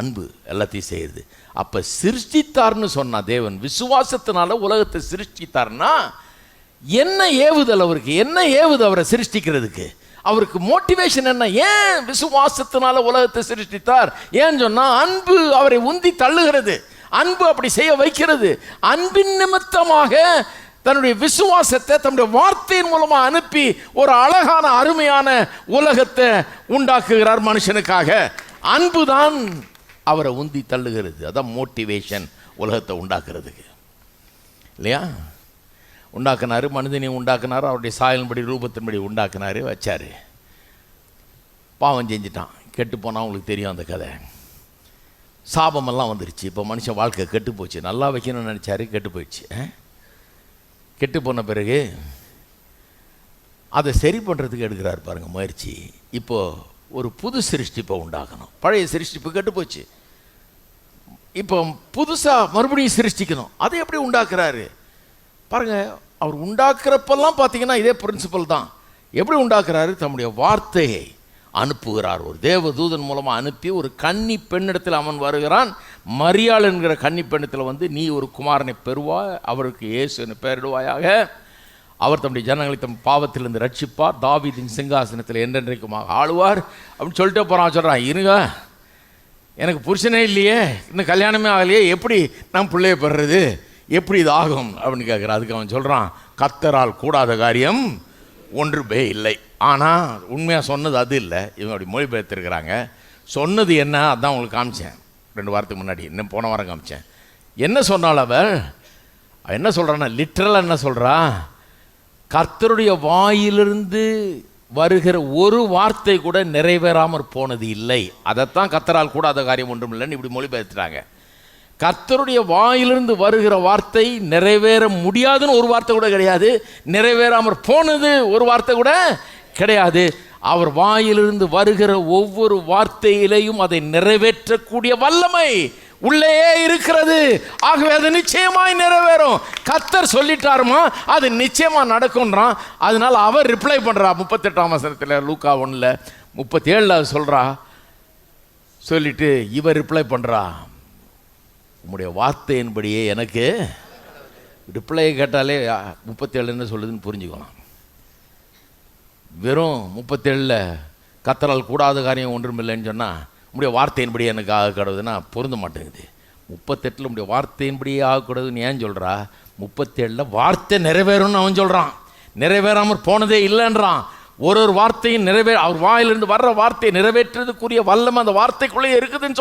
அன்பு எல்லாத்தையும் செய்யுது. அப்போ சிருஷ்டித்தார்னு சொன்னா தேவன், விசுவாசத்தினால உலகத்தை சிருஷ்டித்தார்னா என்ன ஏவுதல் அவருக்கு? என்ன ஏவுது அவரை சிருஷ்டிக்கிறதுக்கு? அவருக்கு மோட்டிவேஷன் என்ன? ஏன் விசுவாசத்தினால உலகத்தை சிருஷ்டித்தார்? ஏன்னு சொன்னா அன்பு அவரை உந்தி தள்ளுகிறது, அன்பு அப்படி செய்ய வைக்கிறது. அன்பின் நிமித்தமாக தன்னுடைய விசுவாசத்தை தன்னுடைய வார்த்தையின் மூலமா அனுப்பி ஒரு அழகான அருமையான உலகத்தை உண்டாக்குகிறார் மனுஷனுக்காக. அன்புதான் அவரை உந்தி தள்ளுகிறது. அதான் மோட்டிவேஷன் உலகத்தை உண்டாக்குறதுக்கு, இல்லையா? உண்டாக்குனாரு, மனிதனையும் உண்டாக்குனாரு, அவருடைய சாயலின்படி ரூபத்தின்படி உண்டாக்குனாரு, வச்சாரு. பாவம் செஞ்சிட்டான், கெட்டு போனால் அவங்களுக்கு தெரியும் அந்த கதை. சாபமெல்லாம் வந்துருச்சு. இப்போ மனுஷன் வாழ்க்கை கெட்டு போச்சு. நல்லா வைக்கணும்னு நினச்சாரு, கெட்டு போயிடுச்சு. கெட்டு போன பிறகு அதை சரி பண்ணுறதுக்கு எடுக்கிறார் பாருங்க முயற்சி. இப்போது ஒரு புது சிருஷ்டிப்பை உண்டாக்கணும். பழைய சிருஷ்டிப்பு கெட்டு போச்சு, இப்போ புதுசாக மறுபடியும் சிருஷ்டிக்கணும். அதை எப்படி உண்டாக்குறாரு பாருங்க. அவர் உண்டாக்குறப்பெல்லாம் பார்த்தீங்கன்னா இதே பிரின்சிபல் தான். எப்படி உண்டாக்குறாரு? தம்முடைய வார்த்தையை அனுப்புகிறார். ஒரு தேவதூதன் மூலமாக அனுப்பி ஒரு கன்னி பெண்ணிடத்தில் அவன் வருகிறான். மரியாள் என்கிற கன்னி பெண்ணிடத்தில் வந்து, நீ ஒரு குமாரனை பெறுவாய், அவருக்கு இயேசுன்னு பெயரிடுவாயாக, அவர் தம்முடைய ஜனங்களை தம் பாவத்திலிருந்து ரட்சிப்பார், தாவீதின் சிங்காசனத்தில் என்றென்றைக்குமாக ஆளுவார் அப்படின்னு சொல்லிட்டே போகிறான். சொல்கிறான், இருங்க, எனக்கு புருஷனே இல்லையே, இன்னும் கல்யாணமே ஆகலையே, எப்படி நான் பிள்ளைய பெறுறது, எப்படி இது ஆகும் அப்படின்னு கேட்குறான். அதுக்கு அவன் சொல்கிறான், கர்த்தரால் கூடாத காரியம் ஒன்றுமே இல்லை. ஆனால் உண்மையாக சொன்னது அது இல்லை. இவங்க அப்படி மொழிபெயர்த்திருக்கிறாங்க. சொன்னது என்ன, அதான் உங்களுக்கு காமிச்சேன் 2 வாரத்துக்கு முன்னாடி, இன்னும் போன வாரம் காமிச்சேன். என்ன சொன்னால் அவள் என்ன சொல்கிறான்னா, லிட்ரலாக என்ன சொல்கிறா, கர்த்தருடைய வாயிலிருந்து வருகிற ஒரு வார்த்தை கூட நிறைவேறாமற் போனது இல்லை. அதைத்தான் கர்த்தரால் கூடாத காரியம் ஒன்றும் இல்லைன்னு இப்படி மொழிபெயர்த்துட்டாங்க. கர்த்தருடைய வாயிலிருந்து வருகிற வார்த்தை நிறைவேற முடியாதுன்னு ஒரு வார்த்தை கூட கிடையாது, நிறைவேறாமற் போனது ஒரு வார்த்தை கூட கிடையாது. அவர் வாயிலிருந்து வருகிற ஒவ்வொரு வார்த்தையிலையும் அதை நிறைவேற்றக்கூடிய வல்லமை உள்ளேயே இருக்கிறது. ஆகவே அது நிச்சயமாய் நிறைவேறும். கர்த்தர் சொல்லிட்டாருமா, அது நிச்சயமா நடக்கும்ன்றான். அதனால அவர் ரிப்ளை பண்றா. 38ஆம் வசனத்தில், லூக்கா 1:37 சொல்றா. சொல்லிட்டு இவர் ரிப்ளை பண்றா, உம்முடைய வார்த்தையின்படியே எனக்கு. ரிப்ளை கேட்டாலே 37 என்ன சொல்லுதுன்னு புரிஞ்சுக்கலாம். வெறும் 37 கர்த்தரால் கூடாத காரியம் ஒன்றும் இல்லைன்னு சொன்னால், உங்களுடைய வார்த்தையின்படி எனக்கு ஆகக்கூடாதுன்னா பொருந்த மாட்டேங்குது. 38 உங்களுடைய வார்த்தையின்படியே ஆகக்கூடாதுன்னு ஏன் சொல்கிறா? 37 வார்த்தை நிறைவேறும்னு அவன் சொல்கிறான். நிறைவேறாமல் போனதே இல்லைன்றான். ஒரு வார்த்தையும் அவர் வாயிலிருந்து வர்ற வார்த்தையை நிறைவேற்றுறதுக்குரிய வல்லமை அந்த வார்த்தைக்குள்ளேயே இருக்குதுன்னு